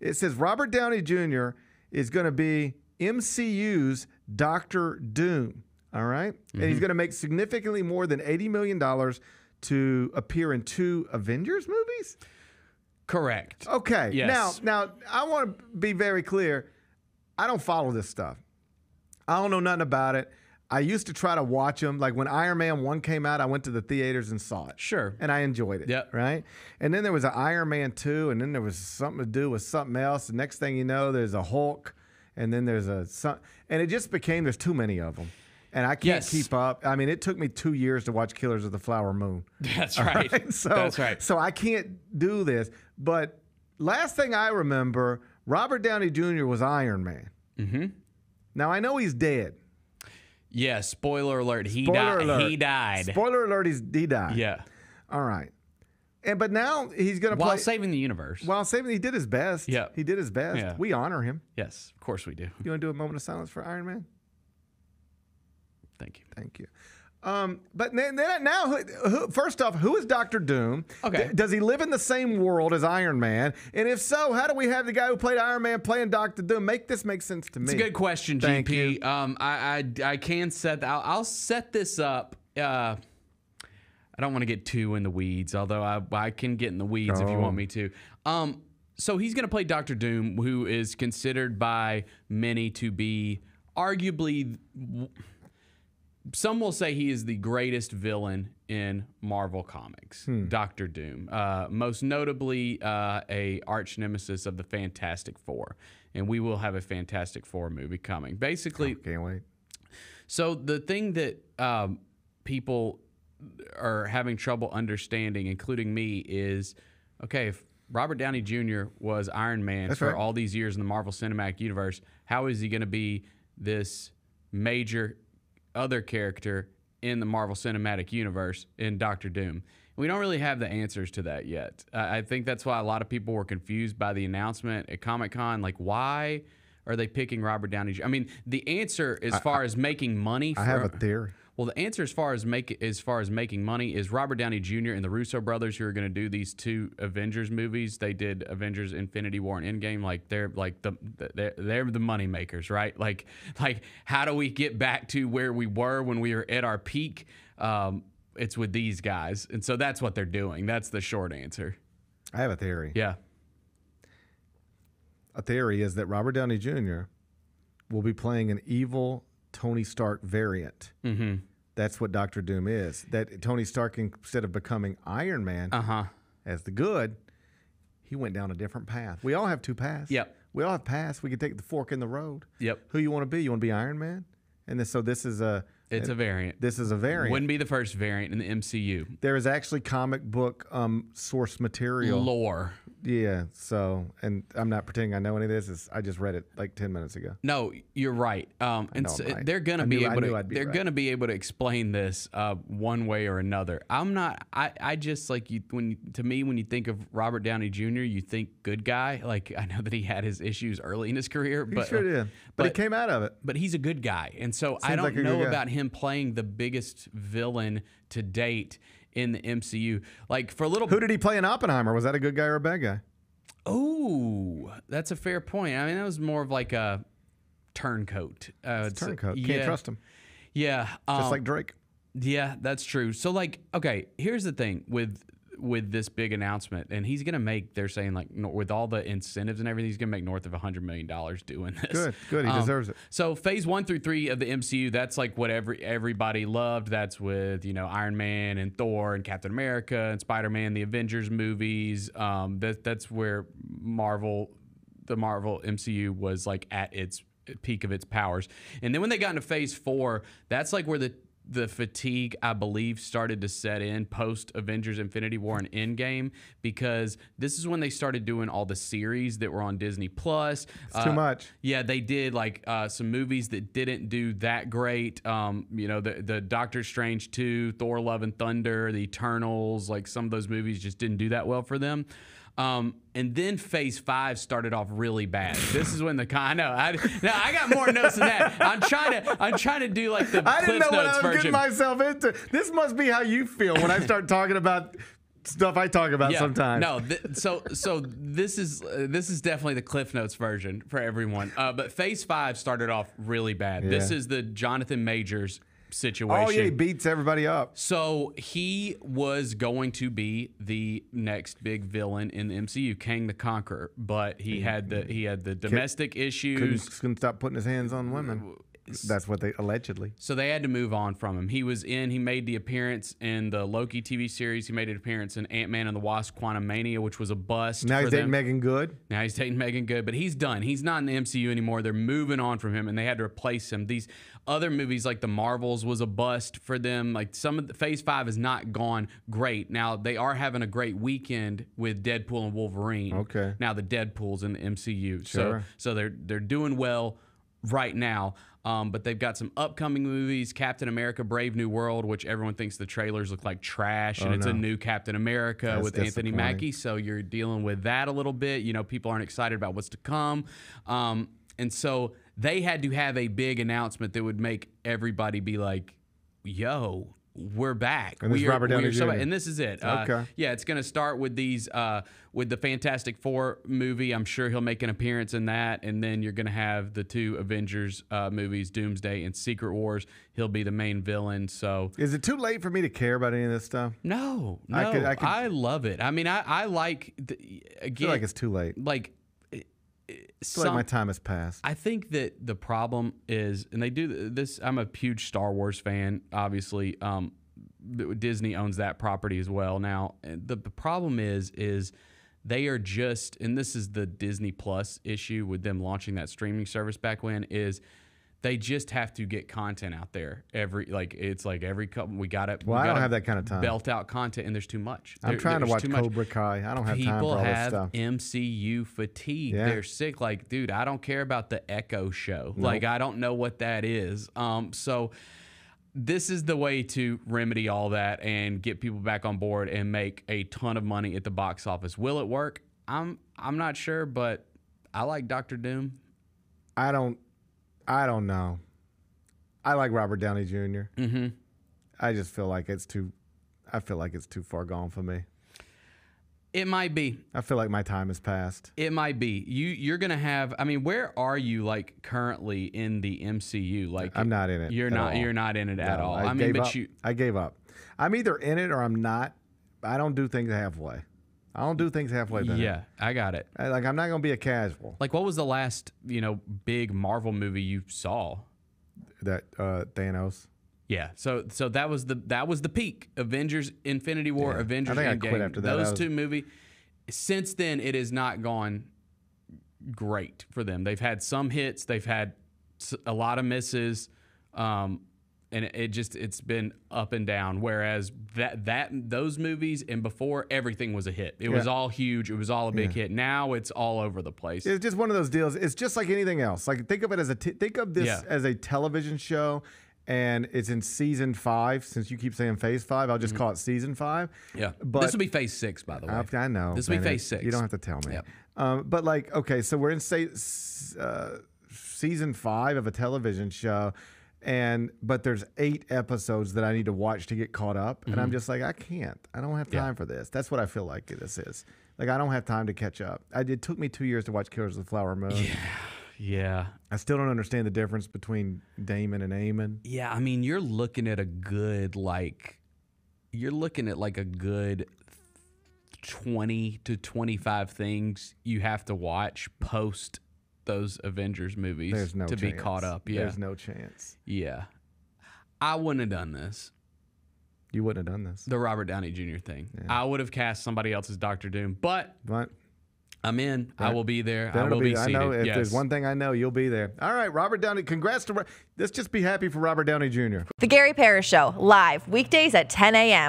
It says Robert Downey Jr. is going to be MCU's Doctor Doom. All right? And he's going to make significantly more than $80 million to appear in 2 Avengers movies? Correct. Okay. Yes. Now I want to be very clear. I don't follow this stuff. I don't know nothing about it. I used to try to watch them. Like when Iron Man 1 came out, I went to the theaters and saw it. Sure. And I enjoyed it. Yep. Right? And then there was an Iron Man 2, and then there was something to do with something else. The next thing you know, there's a Hulk, and then there's and it just became there's too many of them. And I can't keep up. I mean, it took me 2 years to watch Killers of the Flower Moon. That's right. That's right. So I can't do this. But last thing I remember, Robert Downey Jr. was Iron Man. Mm-hmm. Now, I know he's dead. Yeah, spoiler alert. He died. Spoiler alert, he died. Yeah. All right. But now he's going to play. While saving the universe. He did his best. Yeah. He did his best. Yeah. We honor him. Yes, of course we do. You want to do a moment of silence for Iron Man? Thank you. Thank you. But now, first off, who is Dr. Doom? Okay. Does he live in the same world as Iron Man? And if so, how do we have the guy who played Iron Man playing Dr. Doom? Make this make sense to me. It's a good question, Thank GP. you. I can set. I'll set this up. I don't want to get too in the weeds, although I can get in the weeds if you want me to. So he's going to play Dr. Doom, who is considered by many to be arguably. Some will say he is the greatest villain in Marvel Comics, Dr. Doom. Most notably, a arch nemesis of the Fantastic Four. And we will have a Fantastic Four movie coming. Basically, can't wait. So the thing that people are having trouble understanding, including me, is, okay, if Robert Downey Jr. was Iron Man for all these years in the Marvel Cinematic Universe, how is he going to be this major other character in the Marvel Cinematic Universe in Doctor Doom? We don't really have the answers to that yet. I think that's why a lot of people were confused by the announcement at Comic-Con. Like, why are they picking Robert Downey Jr.? I mean, the answer as far as making money. I have a theory. Well, the answer as far as making money is Robert Downey Jr. and the Russo brothers, who are going to do these 2 Avengers movies. They did Avengers: Infinity War and Endgame. Like they're the money makers, right? Like how do we get back to where we were when we were at our peak? It's with these guys, and so that's what they're doing. That's the short answer. I have a theory. Yeah. A theory is that Robert Downey Jr. will be playing an evil Tony Stark variant. Mm-hmm. That's what Dr. Doom is. That Tony Stark, instead of becoming Iron Man as the good, he went down a different path. We all have 2 paths. Yep. We all have paths. We can take the fork in the road. Yep. Who you want to be? You want to be Iron Man? And so this is a... It's a variant. This is a variant. Wouldn't be the first variant in the MCU. There is actually comic book source material. Lore. Yeah, so, and I'm not pretending I know any of this. I just read it like 10 minutes ago. No, you're right. And so they're going to be able to. They're going to be able to explain this one way or another. I'm not. I just like you. When you think of Robert Downey Jr., you think good guy. Like I know that he had his issues early in his career, but he sure did. But he came out of it. But he's a good guy, and so I don't know about him playing the biggest villain to date in the MCU. Like for a little. Who did he play in Oppenheimer? Was that a good guy or a bad guy? Oh, that's a fair point. I mean, that was more of like a turncoat. Turncoat. Can't trust him. Yeah. Just like Drake. Yeah, that's true. So like, okay, here's the thing with this big announcement, and he's going to make, they're saying like, with all the incentives and everything, he's going to make north of $100 million doing this. Good. He deserves it. So phase 1 through 3 of the MCU, that's like what everybody loved. That's with, Iron Man and Thor and Captain America and Spider-Man, the Avengers movies. That's where the Marvel MCU was like at its peak of its powers. And then when they got into phase 4, that's like where the fatigue, I believe, started to set in post Avengers Infinity War and Endgame, because this is when they started doing all the series that were on Disney Plus. It's too much. Yeah, they did like some movies that didn't do that great. The Doctor Strange 2, Thor: Love and Thunder, the Eternals, like some of those movies just didn't do that well for them. And then phase 5 started off really bad. This is when the I got more notes than that. I'm trying to do like the I didn't know Cliff what Notes I was version. getting myself into. This must be how you feel when I start talking about stuff I talk about sometimes. No, so this is definitely the Cliff Notes version for everyone. But Phase 5 started off really bad. Yeah. This is the Jonathan Majors situation. Oh, yeah, he beats everybody up. So he was going to be the next big villain in the MCU, Kang the Conqueror, but he had the domestic issues. Couldn't stop putting his hands on women. That's what they allegedly. So they had to move on from him. He made the appearance in the Loki TV series. He made an appearance in Ant-Man and the Wasp: Quantumania, which was a bust. Now he's dating Megan Good. Now he's dating Megan Good, but he's done. He's not in the MCU anymore. They're moving on from him, and they had to replace him. These other movies, like the Marvels, was a bust for them. Like some of the Phase 5 has not gone great. Now they are having a great weekend with Deadpool and Wolverine. Okay. Now the Deadpool's in the MCU, Sure. so they're doing well right now. But they've got some upcoming movies, Captain America: Brave New World, which everyone thinks the trailers look like trash, and it's a new Captain America with Anthony Mackie, so you're dealing with that a little bit. You know, people aren't excited about what's to come. And so they had to have a big announcement that would make everybody be like, yo, we're back. And this is Robert Downey Jr. And this is it. Okay. Yeah, it's going to start with these, with the Fantastic Four movie. I'm sure he'll make an appearance in that. And then you're going to have the two Avengers movies, Doomsday and Secret Wars. He'll be the main villain. So, is it too late for me to care about any of this stuff? No. I love it. I mean, I like, again, I feel like it's too late. Like, I feel like my time has passed. I think that the problem is, and they do this, I'm a huge Star Wars fan, obviously. Disney owns that property as well. Now, the problem is they are just, and this is the Disney Plus issue with them launching that streaming service back when, is they just have to get content out there every couple. We got it. Well, I don't have that kind of time. Belt out content, and there's too much. I'm trying to watch Cobra Kai. I don't have time for all this stuff. People have MCU fatigue. Yeah. They're sick. Like, dude, I don't care about the Echo show. Nope. Like, I don't know what that is. So this is the way to remedy all that and get people back on board and make a ton of money at the box office. Will it work? I'm not sure, but I like Dr. Doom. I don't know. I like Robert Downey Jr. Mm-hmm. I just feel like it's too far gone for me. It might be. I feel like my time has passed. It might be. You're gonna have. I mean, where are you like currently in the MCU? Like, I'm not in it. You're not in it at all. I gave up. I'm either in it or I'm not. I don't do things halfway. Bennett. Yeah, I got it. I'm not gonna be a casual. Like, what was the last big Marvel movie you saw? That Thanos. Yeah, so that was the peak. Avengers: Infinity War, Avengers: Endgame. I quit after that. Those two movies. Since then, it has not gone great for them. They've had some hits. They've had a lot of misses. And it's been up and down. Whereas those movies and before, everything was a hit. It was all huge. It was all a big hit. Now it's all over the place. It's just one of those deals. It's just like anything else. Like, think of it as as a television show, and it's in season 5. Since you keep saying phase 5, I'll just call it season 5. Yeah, but this will be phase 6, by the way. I know this will be phase 6. You don't have to tell me. Yep. But like, okay, so we're in season 5 of a television show. But there's 8 episodes that I need to watch to get caught up, and I'm just like, I can't. I don't have time for this. That's what I feel like this is. Like, I don't have time to catch up. It took me 2 years to watch Killers of the Flower Moon. Yeah. I still don't understand the difference between Damon and Eamon. Yeah, I mean, you're looking at a good 20 to 25 things you have to watch post those Avengers movies to be caught up. Yeah. There's no chance. Yeah. I wouldn't have done this. You wouldn't have done this. The Robert Downey Jr. thing. Yeah. I would have cast somebody else as Dr. Doom, but I'm in. I will be there. I will be seated. I know if there's one thing I know, you'll be there. All right, Robert Downey. Congrats to. Let's just be happy for Robert Downey Jr. The Gary Parrish Show, live weekdays at 10 a.m.